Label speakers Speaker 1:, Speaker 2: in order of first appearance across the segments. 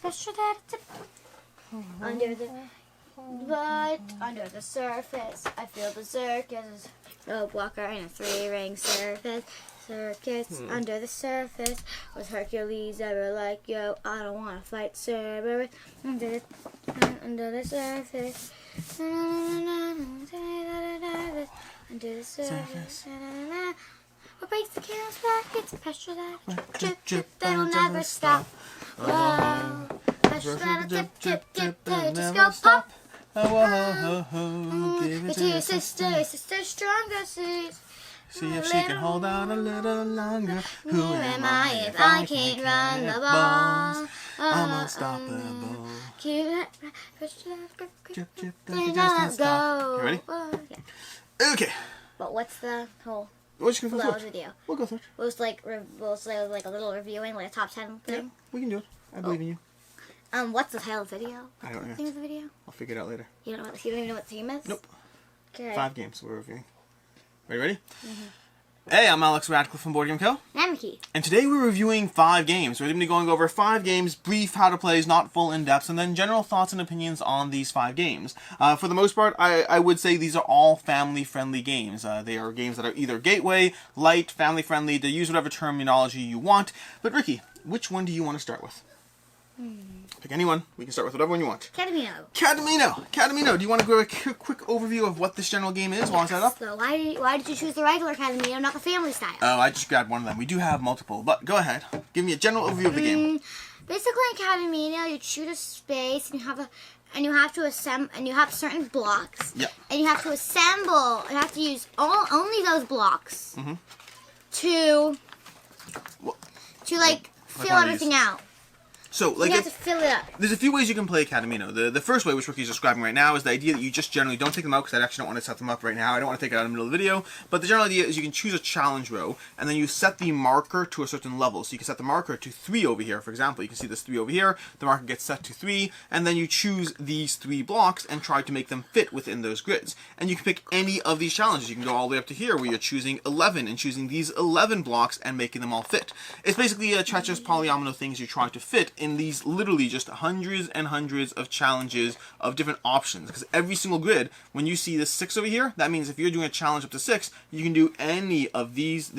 Speaker 1: pressure that it's under the... But under the surface, I feel the circus. Roadblocker in a 3-ring surface. Circuits under the surface. Was Hercules ever like, yo, I don't want to fight Cerberus. Under the surface. Under the surface. What breaks the camel's back? It's pressure that drip, drip, that'll never stop. Whoa. Pressure that'll dip, dip, dip, just go pop. Give it to your sister's stronger, see if she can hold on a little longer. Who am I if I can't run the ball? I'm unstoppable. Keep it, drip, drip, let's go.
Speaker 2: You ready?
Speaker 1: Yeah.
Speaker 2: Okay.
Speaker 1: But what's the whole
Speaker 2: flow
Speaker 1: video?
Speaker 2: We'll go through it.
Speaker 1: We'll just like a little reviewing, like a top 10 thing.
Speaker 2: Yeah, we can do it. I believe in you.
Speaker 1: What's the title of the video?
Speaker 2: I don't know.
Speaker 1: Name of the video?
Speaker 2: I'll figure it out later.
Speaker 1: You don't even know what the theme is?
Speaker 2: Nope.
Speaker 1: Okay.
Speaker 2: 5 games we're reviewing. Are you ready? Hey, I'm Alex Radcliffe from Board Game Co.
Speaker 1: And I'm Rikki.
Speaker 2: And today we're reviewing 5 games. We're going to be going over 5 games, brief how to plays, not full in-depth, and then general thoughts and opinions on these 5 games. For the most part, I would say these are all family-friendly games. They are games that are either gateway, light, family-friendly. They use whatever terminology you want. But Rikki, which one do you want to start with? Pick any one. We can start with whatever one you want. Katamino. Do you want to give a quick overview of what this general game is while I set it up?
Speaker 1: So why did you choose the regular Katamino, not the family style?
Speaker 2: Oh, I just grabbed one of them. We do have multiple, but go ahead. Give me a general overview of the game.
Speaker 1: Basically, in Katamino, you shoot a space and you have to assemble, and you have certain blocks.
Speaker 2: Yep.
Speaker 1: And you have to assemble. You have to use only those blocks to fill everything out.
Speaker 2: So,
Speaker 1: you have to fill it up.
Speaker 2: There's a few ways you can play Katamino. The first way, which Rikki's describing right now, is the idea that you just generally don't take them out, because I actually don't want to set them up right now. I don't want to take it out in the middle of the video. But the general idea is you can choose a challenge row, and then you set the marker to a certain level. So you can set the marker to 3 over here, for example. You can see this 3 over here. The marker gets set to 3, and then you choose these 3 blocks and try to make them fit within those grids. And you can pick any of these challenges. You can go all the way up to here, where you're choosing 11 and choosing these 11 blocks and making them all fit. It's basically a treacherous polyomino things you try to fit in these literally just hundreds and hundreds of challenges of different options, because every single grid, when you see this 6 over here, that means if you're doing a challenge up to 6, you can do any of these,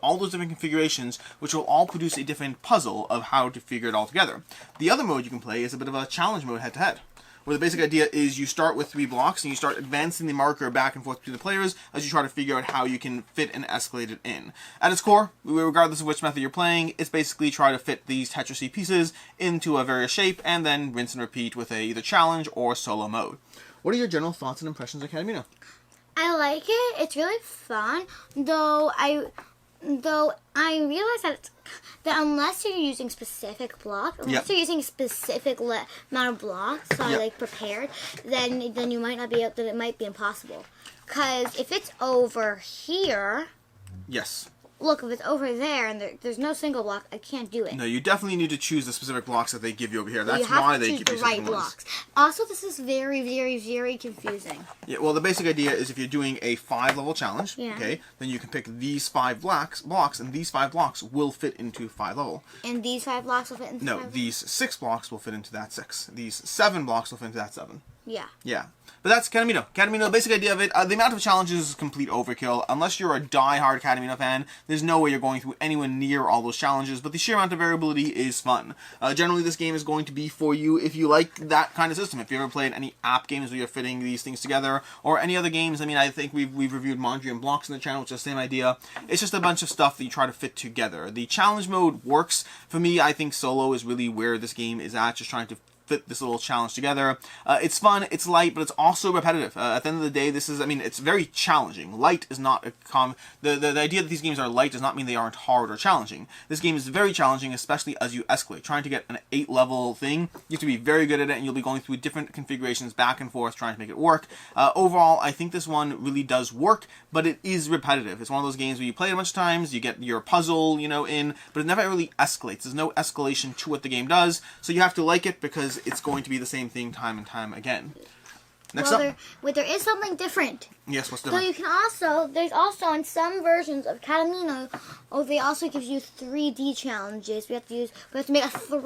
Speaker 2: all those different configurations, which will all produce a different puzzle of how to figure it all together. The other mode you can play is a bit of a challenge mode head-to-head, where the basic idea is you start with 3 blocks and you start advancing the marker back and forth between the players as you try to figure out how you can fit and escalate it in. At its core, regardless of which method you're playing, it's basically try to fit these Tetris pieces into a various shape and then rinse and repeat with either challenge or solo mode. What are your general thoughts and impressions of Katamino?
Speaker 1: I like it. It's really fun, though I realize that unless you're using specific blocks, unless you're using a specific amount of blocks, prepared, then you might not be able. Then it might be impossible. Because if it's over here,
Speaker 2: yes.
Speaker 1: Look, if it's over there and there's no single block, I can't do it.
Speaker 2: No, you definitely need to choose the specific blocks that they give you over here. That's why they give you certain ones.
Speaker 1: Blocks. Also, this is very, very, very confusing.
Speaker 2: Yeah, well, the basic idea is if you're doing a 5-level challenge, okay, then you can pick these 5 blocks, and these 5 blocks will fit into 5 level.
Speaker 1: And these 5 blocks will fit into 5 level?
Speaker 2: No, these 6 blocks will fit into that 6. These 7 blocks will fit into that 7.
Speaker 1: Yeah.
Speaker 2: Yeah. But that's Katamino. Katamino, the basic idea of it, the amount of challenges is complete overkill. Unless you're a die-hard Katamino fan, there's no way you're going through anywhere near all those challenges, but the sheer amount of variability is fun. Generally, this game is going to be for you if you like that kind of system. If you ever played any app games where you're fitting these things together, or any other games, I mean, I think we've reviewed Mondrian Blocks on the channel, which is the same idea. It's just a bunch of stuff that you try to fit together. The challenge mode works. For me, I think solo is really where this game is at, just trying to fit this little challenge together. It's fun, it's light, but it's also repetitive. At the end of the day, it's very challenging. Light is not a the idea that these games are light does not mean they aren't hard or challenging. This game is very challenging, especially as you escalate. Trying to get an 8-level thing, you have to be very good at it, and you'll be going through different configurations back and forth trying to make it work. Overall, I think this one really does work, but it is repetitive. It's one of those games where you play it a bunch of times, you get your puzzle, in, but it never really escalates. There's no escalation to what the game does, so you have to like it because it's going to be the same thing time and time again. Next
Speaker 1: well,
Speaker 2: up.
Speaker 1: there is something different.
Speaker 2: Yes, what's
Speaker 1: So
Speaker 2: different?
Speaker 1: you can also, there's also in some versions of Katamino, they also give you 3D challenges. We have to make something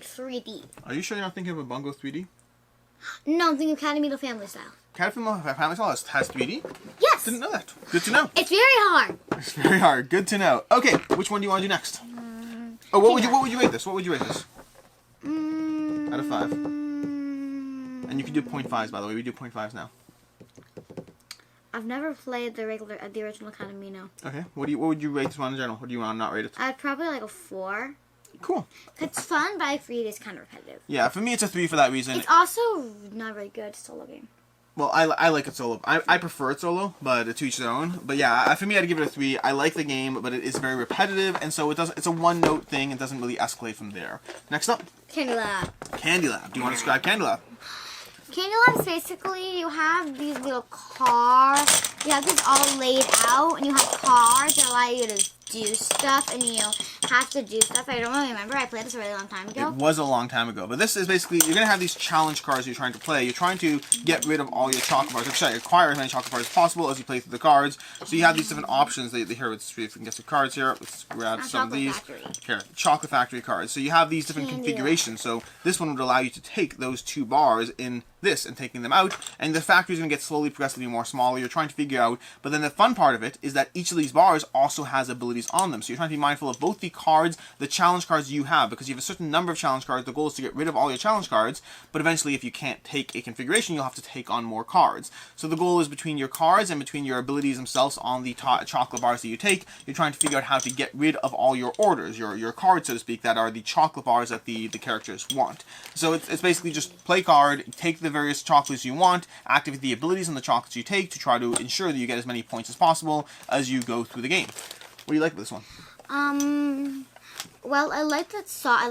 Speaker 1: 3D.
Speaker 2: Are you sure you're not thinking of a Bungo 3D?
Speaker 1: No, I'm thinking of Katamino Family Style.
Speaker 2: Katamino Family Style has 3D?
Speaker 1: Yes.
Speaker 2: Didn't know that. Good to know.
Speaker 1: It's very hard.
Speaker 2: It's very hard. Good to know. Okay, which one do you want to do next? What would you rate this? What would you rate this? Out of 5. And you can do 0.5s, by the way. We do 0.5s now.
Speaker 1: I've never played the original Katamino.
Speaker 2: Okay. What would you rate this one in general? What do you want to not rate it?
Speaker 1: I'd probably like a 4.
Speaker 2: Cool.
Speaker 1: It's fun, but I agree it's kind of repetitive.
Speaker 2: Yeah, for me it's a 3 for that reason.
Speaker 1: It's also not very good solo game.
Speaker 2: Well, I like it solo. I prefer it solo, but to each their own. But yeah, for me I'd give it a 3. I like the game, but it is very repetitive, and so it's a one-note thing. It doesn't really escalate from there. Next up.
Speaker 1: Candy Lab.
Speaker 2: Candy Lab. Do you want to describe Candy Lab?
Speaker 1: Candy Lab is basically you have these little cars. You have these all laid out, and you have cars that allow you to do stuff, and you have to do stuff. I don't really remember. I played this a really long time ago.
Speaker 2: It was a long time ago, but this is basically you're gonna have these challenge cards you're trying to play. You're trying to get rid of all your chocolate bars. Sorry, acquire as many chocolate bars as possible as you play through the cards. So you have these different options. Here, let's see if we can get some cards here. Let's grab some of these. Here, Chocolate Factory cards. So you have these different configurations. So this one would allow you to take those 2 bars in this and taking them out, and the factory is going to get slowly, progressively more smaller. You're trying to figure out, but then the fun part of it is that each of these bars also has abilities on them. So you're trying to be mindful of both the cards, the challenge cards you have, because you have a certain number of challenge cards. The goal is to get rid of all your challenge cards, but eventually if you can't take a configuration, you'll have to take on more cards. So the goal is between your cards and between your abilities themselves on the chocolate bars that you take, you're trying to figure out how to get rid of all your orders, your cards, so to speak, that are the chocolate bars that the characters want. So it's basically just play card, take the various chocolates you want, activate the abilities on the chocolates you take to try to ensure that you get as many points as possible as you go through the game. What do you like about this one?
Speaker 1: Well, I like that. I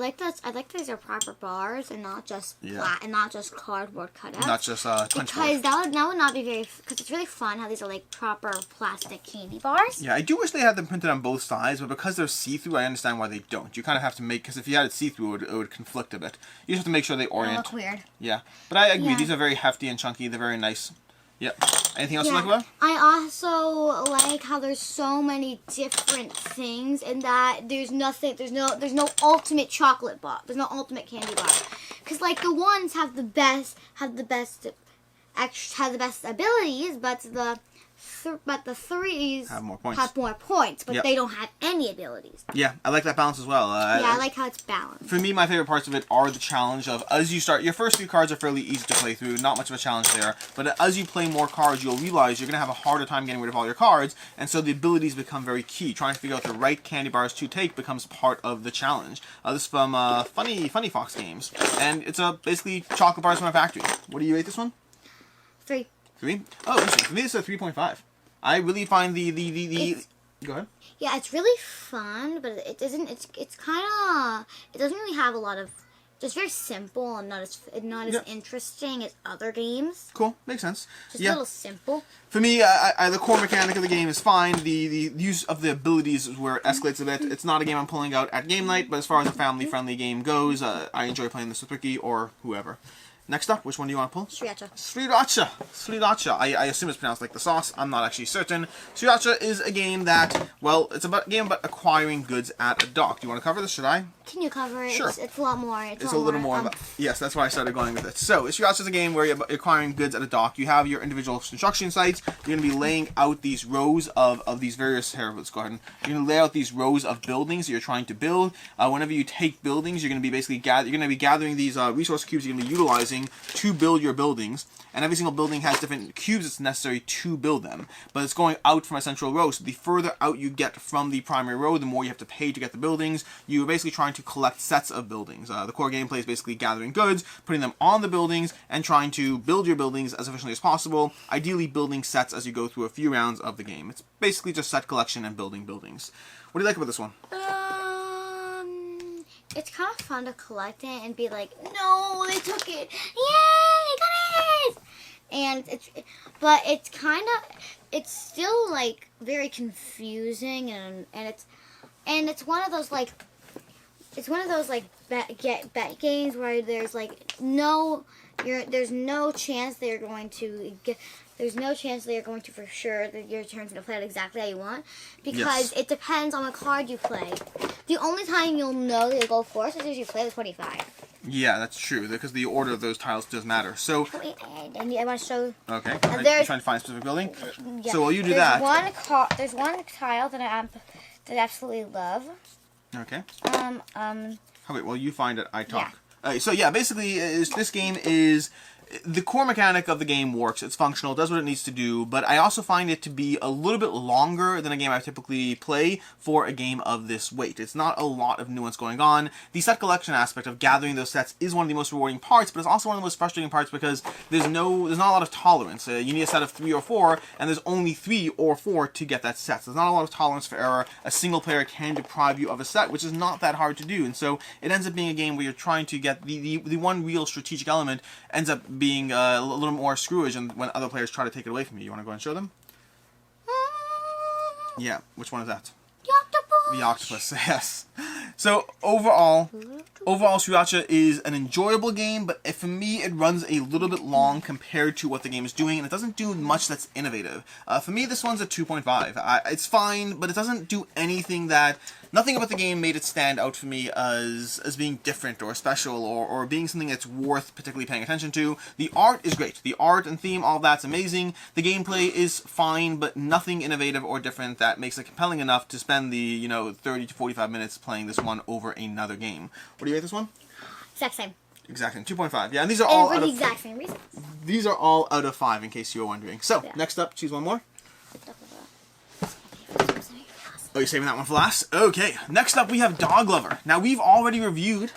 Speaker 1: like these are proper bars and not just flat and not just cardboard cutouts.
Speaker 2: Not just
Speaker 1: because that would not be very. Because it's really fun how these are like proper plastic candy bars.
Speaker 2: Yeah, I do wish they had them printed on both sides, but because they're see-through, I understand why they don't. You kind of have to make, because if you had it see-through, it would conflict a bit. You just have to make sure they orient.
Speaker 1: Look weird.
Speaker 2: Yeah, but I agree.
Speaker 1: Yeah.
Speaker 2: These are very hefty and chunky. They're very nice. Yep. Anything else you like about it?
Speaker 1: I also like how there's so many different things, and that there's no ultimate chocolate bar. There's no ultimate candy bar, because like the ones have the best abilities, but the threes
Speaker 2: Have more points.
Speaker 1: But they don't have any abilities.
Speaker 2: Yeah, I like that balance as well.
Speaker 1: I like how it's balanced.
Speaker 2: For me, my favorite parts of it are the challenge of, as you start, your first few cards are fairly easy to play through, not much of a challenge there, but as you play more cards, you'll realize you're going to have a harder time getting rid of all your cards, and so the abilities become very key. Trying to figure out the right candy bars to take becomes part of the challenge. This is from Funny Fox Games, and it's basically chocolate bars from a factory. What do you rate this one?
Speaker 1: 3.
Speaker 2: 3? Oh, interesting. For me, it's a 3.5. I really find Go ahead.
Speaker 1: Yeah, it's really fun, but it doesn't. It's kind of. It doesn't really have a lot of. Just very simple and not as interesting as other games.
Speaker 2: Cool, makes sense.
Speaker 1: Just a little simple.
Speaker 2: For me, the core mechanic of the game is fine. The use of the abilities is where it escalates a bit. It's not a game I'm pulling out at game night, but as far as a family-friendly game goes, I enjoy playing this with Rikki or whoever. Next up, which one do you want to pull?
Speaker 1: Sriracha.
Speaker 2: Sriracha. Sriracha. I assume it's pronounced like the sauce. I'm not actually certain. Sriracha is a game that, well, it's a game about acquiring goods at a dock. Do you want to cover this? Should I?
Speaker 1: Can you cover it?
Speaker 2: Sure.
Speaker 1: It's a lot more.
Speaker 2: It's a little more. Yes, that's why I started going with it. So, Sriracha is a game where you're acquiring goods at a dock. You have your individual construction sites. You're going to be laying out these rows of these various. Here, let's go ahead and you're going to lay out these rows of buildings that you're trying to build. Whenever you take buildings, you're going to be basically gathering these resource cubes you're going to be utilizing to build your buildings, and every single building has different cubes it's necessary to build them, but it's going out from a central row, so the further out you get from the primary row, the more you have to pay to get the buildings. You're basically trying to collect sets of buildings. The core gameplay is basically gathering goods, putting them on the buildings, and trying to build your buildings as efficiently as possible, ideally building sets as you go through a few rounds of the game. It's basically just set collection and building buildings. What do you like about this one?
Speaker 1: It's kind of fun to collect it and be like, no, they took it. Yay, got it! And but it's still like very confusing and it's one of those like it's one of those like bet games where there's like there's no chance they're going to get. There's no chance that you're going to for sure that your turn's going to play it exactly how you want because it depends on what card you play. The only time you'll know that you go first is if you play the 25.
Speaker 2: Yeah, that's true because the order of those tiles does matter. So,
Speaker 1: and I want to show.
Speaker 2: Okay. Are you trying to find a specific building?
Speaker 1: Yeah.
Speaker 2: So while you do that,
Speaker 1: there's one tile that I absolutely love.
Speaker 2: Okay.
Speaker 1: Oh
Speaker 2: wait, while you find it, I talk. Yeah. So yeah, basically, this game is. The core mechanic of the game works. It's functional, does what it needs to do, but I also find it to be a little bit longer than a game I typically play for a game of this weight. It's not a lot of nuance going on. The set collection aspect of gathering those sets is one of the most rewarding parts, but it's also one of the most frustrating parts because there's not a lot of tolerance. You need a set of 3 or 4, and there's only 3 or 4 to get that set. So there's not a lot of tolerance for error. A single player can deprive you of a set, which is not that hard to do, and so it ends up being a game where you're trying to get the one real strategic element ends up being a little more screwage and when other players try to take it away from you. You want to go and show them? Yeah, which one is that?
Speaker 1: The octopus!
Speaker 2: The octopus, yes. So, overall, Sriracha is an enjoyable game, but for me, it runs a little bit long compared to what the game is doing, and it doesn't do much that's innovative. For me, this one's a 2.5. It's fine, but it doesn't do anything that... Nothing about the game made it stand out for me as being different or special or being something that's worth particularly paying attention to. The art is great. The art and theme, all that's amazing. The gameplay is fine, but nothing innovative or different that makes it compelling enough to spend the, 30 to 45 minutes playing this one over another game. What do you rate this one?
Speaker 1: Exact same.
Speaker 2: Exactly, 2.5. Yeah, and these are all
Speaker 1: for the exact same reasons.
Speaker 2: These are all out of 5, in case you were wondering. So, next up, choose one more. Oh, you're saving that one for last? Okay, next up we have Dog Lover. Now, we've already reviewed...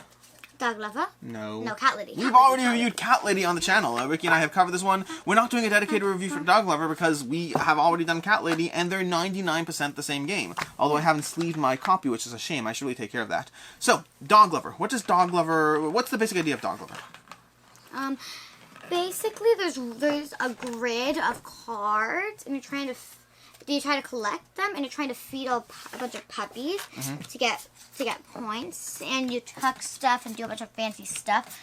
Speaker 1: Dog Lover?
Speaker 2: No.
Speaker 1: No, Cat Lady.
Speaker 2: We've already reviewed Cat Lady on the channel. Rikki and I have covered this one. We're not doing a dedicated review for Dog Lover because we have already done Cat Lady, and they're 99% the same game. Although I haven't sleeved my copy, which is a shame. I should really take care of that. So, Dog Lover. What does Dog Lover... What's the basic idea of Dog Lover?
Speaker 1: Basically, there's a grid of cards, and you try to collect them, and you're trying to feed a bunch of puppies to get points, and you tuck stuff and do a bunch of fancy stuff,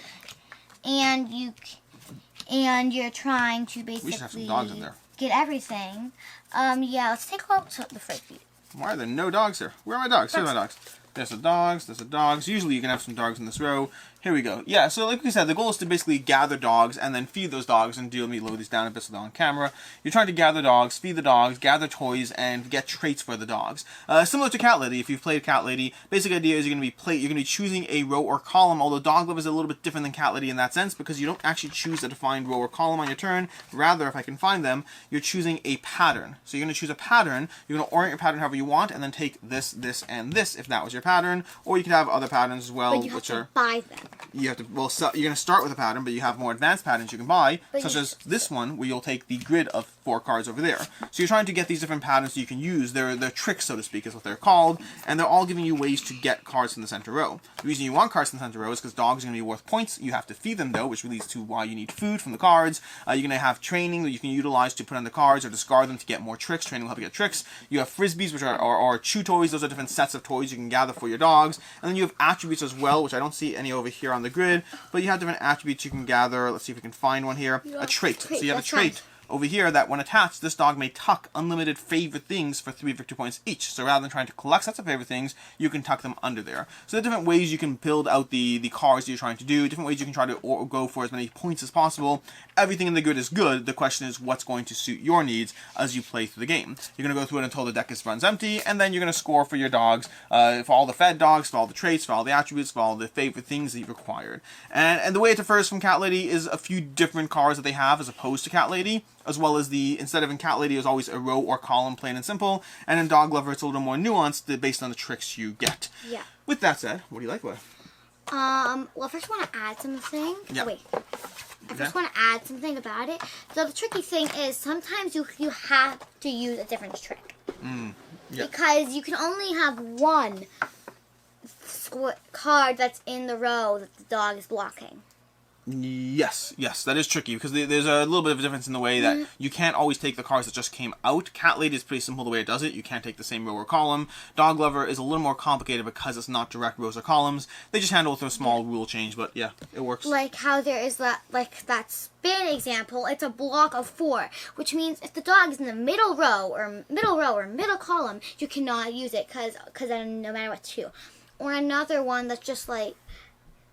Speaker 1: and you're trying to basically
Speaker 2: We should have some dogs in there.
Speaker 1: Get everything. Yeah, let's take a look at the freight feed.
Speaker 2: Why are there no dogs here? Where are my dogs? Here's my dogs. There's the dogs, there's the dogs. Usually you can have some dogs in this row. Here we go. Yeah, so like we said, the goal is to basically gather dogs and then feed those dogs and let me load these down a bit so they're on camera. You're trying to gather dogs, feed the dogs, gather toys, and get traits for the dogs. Similar to Cat Lady, if you've played Cat Lady, basic idea is you're going to be choosing a row or column, although Dog Lover is a little bit different than Cat Lady in that sense because you don't actually choose a defined row or column on your turn. Rather, if I can find them, you're choosing a pattern. So you're going to choose a pattern, you're going to orient your pattern however you want, and then take this, this, and this if that was your pattern, or you could have other patterns as well,
Speaker 1: but you have to buy them.
Speaker 2: You have to, you're going to start with a pattern, but you have more advanced patterns you can buy, such as this one, where you'll take the grid of 4 cards over there. So you're trying to get these different patterns so you can use. They're tricks, so to speak, is what they're called, and they're all giving you ways to get cards in the center row. The reason you want cards in the center row is because dogs are going to be worth points. You have to feed them, though, which leads to why you need food from the cards. You're going to have training that you can utilize to put on the cards or discard them to get more tricks. Training will help you get tricks. You have frisbees, which are chew toys. Those are different sets of toys you can gather for your dogs. And then you have attributes as well, which I don't see any over here on the grid, but you have different attributes you can gather. Let's see if we can find one here. A trait. So you have a trait over here that when attached, this dog may tuck unlimited favorite things for 3 victory points each. So rather than trying to collect sets of favorite things, you can tuck them under there. So there are different ways you can build out the cards that you're trying to do, different ways you can try to go for as many points as possible. Everything in the grid is good. The question is what's going to suit your needs as you play through the game. You're going to go through it until the deck runs empty, and then you're going to score for your dogs, for all the fed dogs, for all the traits, for all the attributes, for all the favorite things that you've required. And the way it differs from Cat Lady is a few different cards that they have as opposed to Cat Lady, as well as instead of in Cat Lady, there's always a row or column, plain and simple, and in Dog Lover, it's a little more nuanced based on the tricks you get.
Speaker 1: Yeah.
Speaker 2: With that said, what do you like about it?
Speaker 1: Well, first I want to add something.
Speaker 2: Yeah.
Speaker 1: Wait. I first want to add something about it. So the tricky thing is sometimes you have to use a different trick.
Speaker 2: Yeah.
Speaker 1: Because you can only have one card that's in the row that the dog is blocking.
Speaker 2: Yes, that is tricky because there's a little bit of a difference in the way that you can't always take the cards that just came out. Cat Lady is pretty simple the way it does it. You can't take the same row or column. Dog Lover is a little more complicated because it's not direct rows or columns. They just handle it with a small rule change, but yeah, it works.
Speaker 1: Like how there is that spin example, it's a block of 4, which means if the dog is in the middle row or middle column, you cannot use it because then no matter what, 2. Or another one that's just like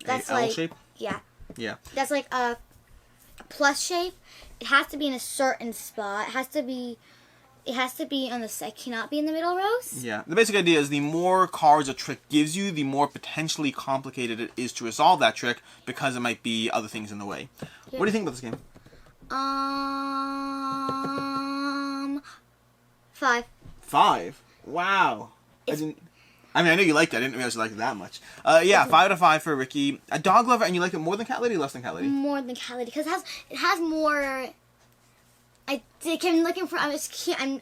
Speaker 2: L shape?
Speaker 1: Yeah.
Speaker 2: Yeah.
Speaker 1: That's like a plus shape. It has to be in a certain spot. It has to be on the side. Cannot be in the middle rows.
Speaker 2: Yeah. The basic idea is the more cards a trick gives you, the more potentially complicated it is to resolve that trick because it might be other things in the way. Yeah. What do you think about this game?
Speaker 1: 5.
Speaker 2: 5? Wow. I know you liked it. I didn't realize you liked it that much. Yeah, 5 out of 5 for Rikki. A Dog Lover, and you like it more than Cat Lady or less than Cat Lady?
Speaker 1: More than Cat Lady, because it has more... I'm looking for... You're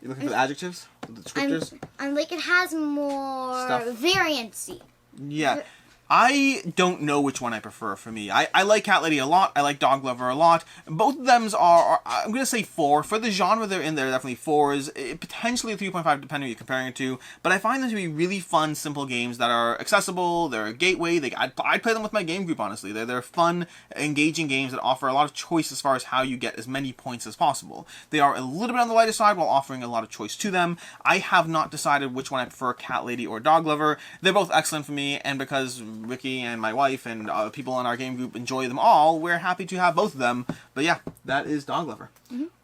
Speaker 2: looking for the adjectives? The descriptors?
Speaker 1: I'm like, it has more variancy.
Speaker 2: Yeah. I don't know which one I prefer for me. I like Cat Lady a lot. I like Dog Lover a lot. Both of them are I'm going to say 4. For the genre they're in, they're definitely 4s. Potentially a 3.5 depending on who you're comparing it to. But I find them to be really fun, simple games that are accessible. They're a gateway. I'd play them with my game group, honestly. They're fun, engaging games that offer a lot of choice as far as how you get as many points as possible. They are a little bit on the lighter side while offering a lot of choice to them. I have not decided which one I prefer, Cat Lady or Dog Lover. They're both excellent for me, and because Rikki and my wife and people in our game group enjoy them all, we're happy to have both of them. But yeah, that is Dog Lover.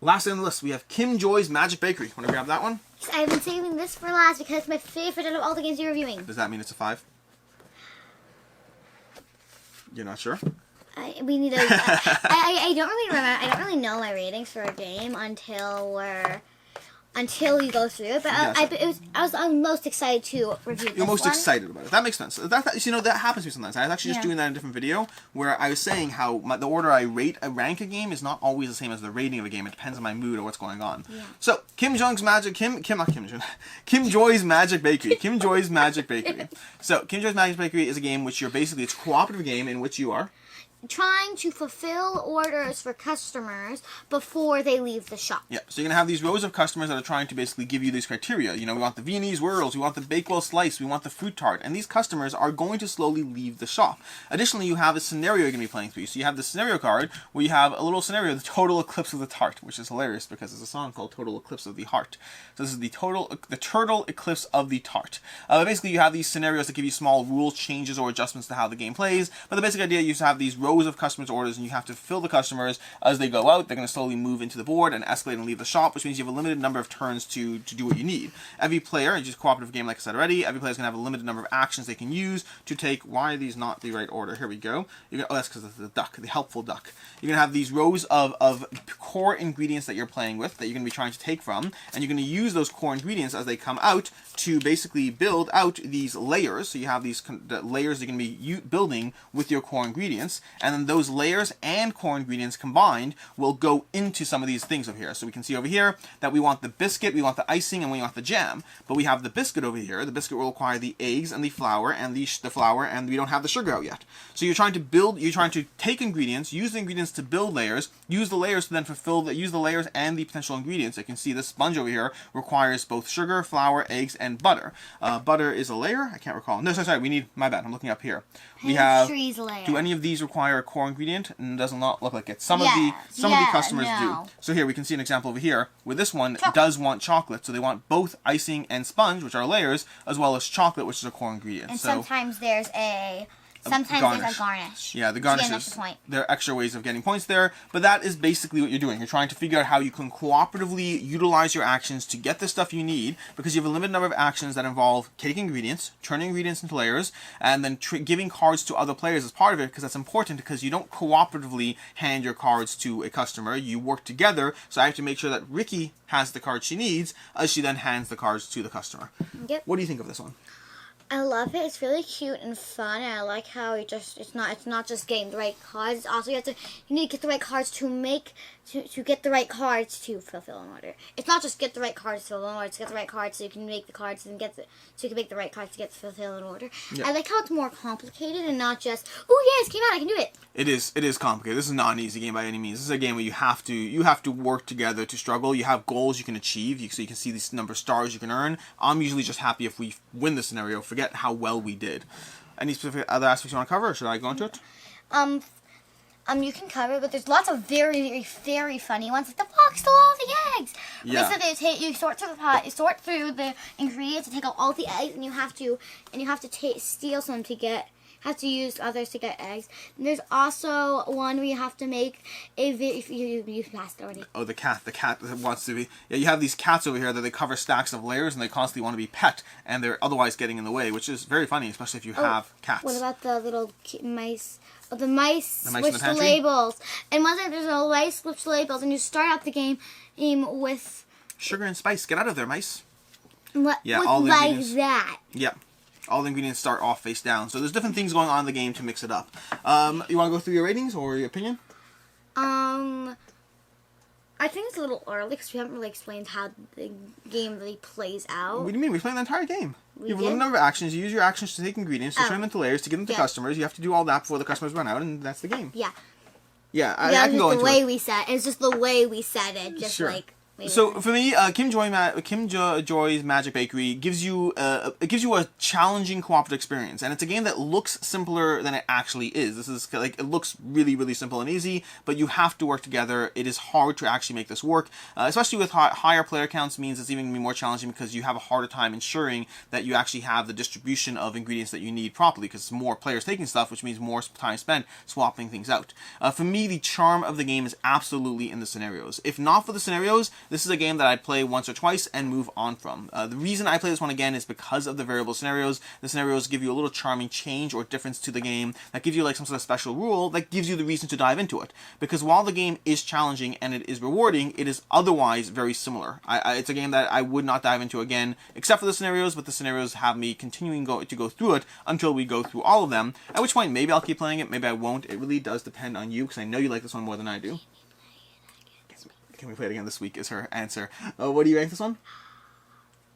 Speaker 2: Last on the list, we have Kim Joy's Magic Bakery. Want to grab that one?
Speaker 1: I've been saving this for last because it's my favorite out of all the games you're reviewing.
Speaker 2: Does that mean it's a 5? You're not sure?
Speaker 1: We need a... I don't really remember. I don't really know my ratings for a game until you go through it, but I'm most excited to review this.
Speaker 2: You're most excited about it. That makes sense. That happens to me sometimes. I was actually just doing that in a different video where I was saying how the order I rank a game is not always the same as the rating of a game. It depends on my mood or what's going on. Yeah. So Kim Joy's Magic Bakery. Kim Joy's Magic Bakery. So Kim Joy's Magic Bakery is a game which it's a cooperative game in which you are
Speaker 1: trying to fulfill orders for customers before they leave the shop.
Speaker 2: Yeah, so you're going to have these rows of customers that are trying to basically give you these criteria. We want the Viennese whirls, we want the Bakewell slice, we want the fruit tart, and these customers are going to slowly leave the shop. Additionally, you have a scenario you're going to be playing through. So you have the scenario card where you have a little scenario, the total eclipse of the tart, which is hilarious because there's a song called Total Eclipse of the Heart. So this is the turtle eclipse of the tart. Basically, you have these scenarios that give you small rule changes or adjustments to how the game plays, but the basic idea is you have these rows of customers' orders, and you have to fill the customers as they go out. They're going to slowly move into the board and escalate and leave the shop, which means you have a limited number of turns to do what you need. Every player, it's just a cooperative game like I said already, every player is going to have a limited number of actions they can use to take... Why are these not the right order? Here we go. That's because of the duck, the helpful duck. You're going to have these rows of core ingredients that you're playing with that you're going to be trying to take from, and you're going to use those core ingredients as they come out to basically build out these layers. So you have these layers you're going to be building with your core ingredients, and then those layers and core ingredients combined will go into some of these things over here. So we can see over here that we want the biscuit, we want the icing, and we want the jam. But we have the biscuit over here. The biscuit will require the eggs and the flour, and the flour, and we don't have the sugar out yet. So you're trying to take ingredients, use the ingredients to build layers, use the layers to then use the layers and the potential ingredients. You can see this sponge over here requires both sugar, flour, eggs, and butter. Butter is a layer. I can't recall. No, sorry. We need... My bad. I'm looking up here. We have... Do any of these require a core ingredient? And it does not look like it. Some of the customers do. So here we can see an example over here where this one does want chocolate. So they want both icing and sponge, which are layers, as well as chocolate, which is a core ingredient.
Speaker 1: And sometimes there's a garnish.
Speaker 2: Yeah, the garnishes. There are extra ways of getting points there, but that is basically what you're doing. You're trying to figure out how you can cooperatively utilize your actions to get the stuff you need, because you have a limited number of actions that involve taking ingredients, turning ingredients into layers, and then giving cards to other players as part of it, because that's important, because you don't cooperatively hand your cards to a customer. You work together, so I have to make sure that Rikki has the cards she needs, as she then hands the cards to the customer.
Speaker 1: Yep.
Speaker 2: What do you think of this one?
Speaker 1: I love it. It's really cute and fun, and I like how it's not just getting the right cards. It's also you need to get the right cards to to get the right cards to fulfill an order. It's not just get the right cards to fulfill an order. It's get the right cards so you can make the cards and so you can make the right cards to get to fulfill an order.
Speaker 2: Yeah.
Speaker 1: I like how it's more complicated and not just, oh yeah, it came out, I can do it.
Speaker 2: It is complicated. This is not an easy game by any means. This is a game where you have to work together to struggle. You have goals you can achieve, so you can see this number of stars you can earn. I'm usually just happy if we win the scenario. Forget how well we did. Any specific other aspects you want to cover, or should I go into it?
Speaker 1: You can cover it, but there's lots of very, very, very funny ones. Like the fox stole all the eggs.
Speaker 2: Yeah.
Speaker 1: Basically, you sort through the pot, you sort through the ingredients to take out all the eggs, and you have to steal some to get. Have to use others to get eggs. And there's also one where you have to make you passed it already.
Speaker 2: Oh, the cat that wants to be. Yeah, you have these cats over here that they cover stacks of layers, and they constantly want to be pet, and they're otherwise getting in the way, which is very funny, especially if you have cats.
Speaker 1: What about the little mice? Oh, the mice switch the
Speaker 2: pantry?
Speaker 1: Labels. And once there's a mice switch the labels, and you start out the game with
Speaker 2: sugar and spice. Get out of there, mice.
Speaker 1: Yeah,
Speaker 2: all the
Speaker 1: like
Speaker 2: ingredients.
Speaker 1: that.
Speaker 2: Yeah. All the ingredients start off face down. So there's different things going on in the game to mix it up. You want to go through your ratings or your opinion?
Speaker 1: I think it's a little early because we haven't really explained how the game really plays out.
Speaker 2: What do you mean? We're playing the entire game.
Speaker 1: We
Speaker 2: You have a
Speaker 1: did?
Speaker 2: limited number of actions. You use your actions to take ingredients, to turn them into layers, to give them to customers. You have to do all that before the customers run out, and that's the game.
Speaker 1: Yeah.
Speaker 2: Yeah, I can go into it.
Speaker 1: It's just the way we said it. Just
Speaker 2: Sure.
Speaker 1: like...
Speaker 2: So for me, Kim Joy's Magic Bakery gives you a challenging cooperative experience, and it's a game that looks simpler than it actually is. This is like it looks really, really simple and easy, but you have to work together. It is hard to actually make this work, especially with higher player counts. Means it's even gonna be more challenging because you have a harder time ensuring that you actually have the distribution of ingredients that you need properly, because more players taking stuff, which means more time spent swapping things out. For me, the charm of the game is absolutely in the scenarios. If not for the scenarios, this is a game that I'd play once or twice and move on from. The reason I play this one again is because of the variable scenarios. The scenarios give you a little charming change or difference to the game that gives you like some sort of special rule that gives you the reason to dive into it. Because while the game is challenging and it is rewarding, it is otherwise very similar. It's a game that I would not dive into again, except for the scenarios, but the scenarios have me continuing to go through it until we go through all of them, at which point maybe I'll keep playing it, maybe I won't. It really does depend on you, because I know you like this one more than I do. Can we play it again this week is her answer. What do you rank this one?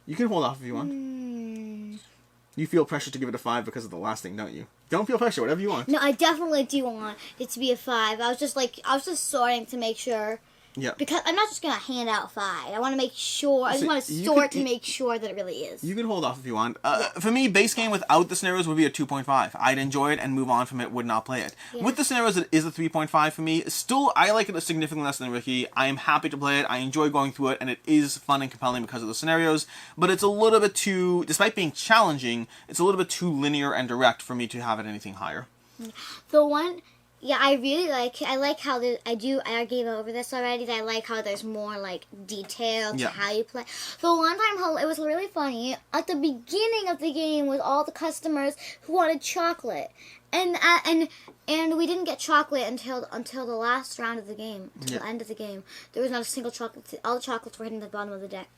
Speaker 2: You can hold off if you want. You feel pressure to give it a 5 because of the last thing, don't you? Don't feel pressure, whatever you want.
Speaker 1: No, I definitely do want it to be a 5. I was just sorting to make sure.
Speaker 2: Yeah.
Speaker 1: Because I'm not just going to hand out 5. I want to make sure. I just want to sort to make sure that it really is.
Speaker 2: You can hold off if you want. For me, base game without the scenarios would be a 2.5. I'd enjoy it and move on from it, would not play it. Yeah. With the scenarios, it is a 3.5 for me. Still, I like it significantly less than Rikki. I am happy to play it. I enjoy going through it, and it is fun and compelling because of the scenarios. But it's a little bit too, despite being challenging, it's a little bit too linear and direct for me to have it anything higher.
Speaker 1: The one... Yeah, I like how I gave over this already. I like how there's more like detail to how you play. The one time it was really funny at the beginning of the game with all the customers who wanted chocolate, and we didn't get chocolate until the last round of the game, until the end of the game. There was not a single chocolate. All the chocolates were hidden at the bottom of the deck.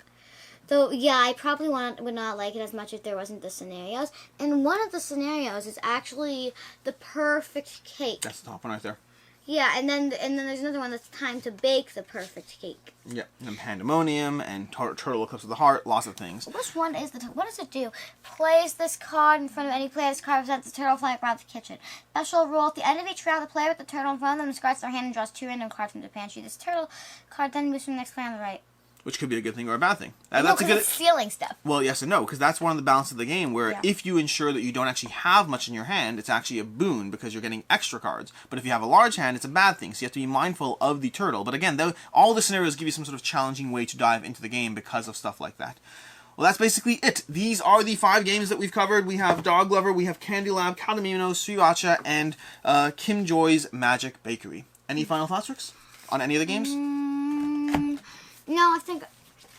Speaker 1: So, yeah, I probably would not like it as much if there wasn't the scenarios. And one of the scenarios is actually the perfect cake.
Speaker 2: That's the top one right there.
Speaker 1: Yeah, and then there's another one that's time to bake the perfect cake.
Speaker 2: Yeah, and pandemonium and turtle eclipse of the heart, lots of things.
Speaker 1: Which one is what does it do? Place this card in front of any player. This card represents the turtle flying around the kitchen. Special rule: at the end of each round, the player with the turtle in front of them scratches their hand and draws 2 random cards from the pantry. This turtle card then moves from the next player on the right.
Speaker 2: Which could be a good thing or a bad thing.
Speaker 1: That's a good. It's stealing stuff.
Speaker 2: Well, yes and no, because that's one of the balances of the game where if you ensure that you don't actually have much in your hand, it's actually a boon because you're getting extra cards. But if you have a large hand, it's a bad thing, so you have to be mindful of the turtle. But again, all the scenarios give you some sort of challenging way to dive into the game because of stuff like that. Well, that's basically it. These are the 5 games that we've covered. We have Dog Lover, we have Candy Lab, Katamino, Sriracha, and Kim Joy's Magic Bakery. Any final thoughts, Ricks, on any of the games?
Speaker 1: No, I think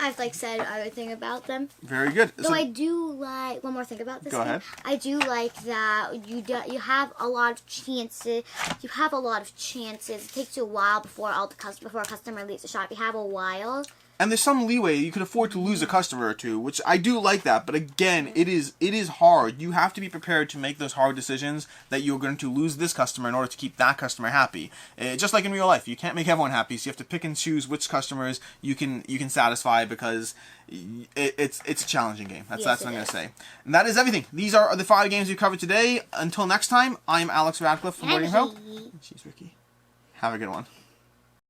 Speaker 1: I've said everything about them.
Speaker 2: Very good.
Speaker 1: Though I do like one more thing about this.
Speaker 2: Go ahead.
Speaker 1: I do like that you have a lot of chances. You have a lot of chances. It takes you a while before a customer leaves the shop. You have a while.
Speaker 2: And there's some leeway. You could afford to lose a customer or two, which I do like that. But again, it is hard. You have to be prepared to make those hard decisions that you're going to lose this customer in order to keep that customer happy. Just like in real life, you can't make everyone happy, so you have to pick and choose which customers you can satisfy, because it's a challenging game. That's what I'm going to say. And that is everything. These are the 5 games we covered today. Until next time, I'm Alex Radcliffe from Boarding Pro. She's Rikki. Have a good one.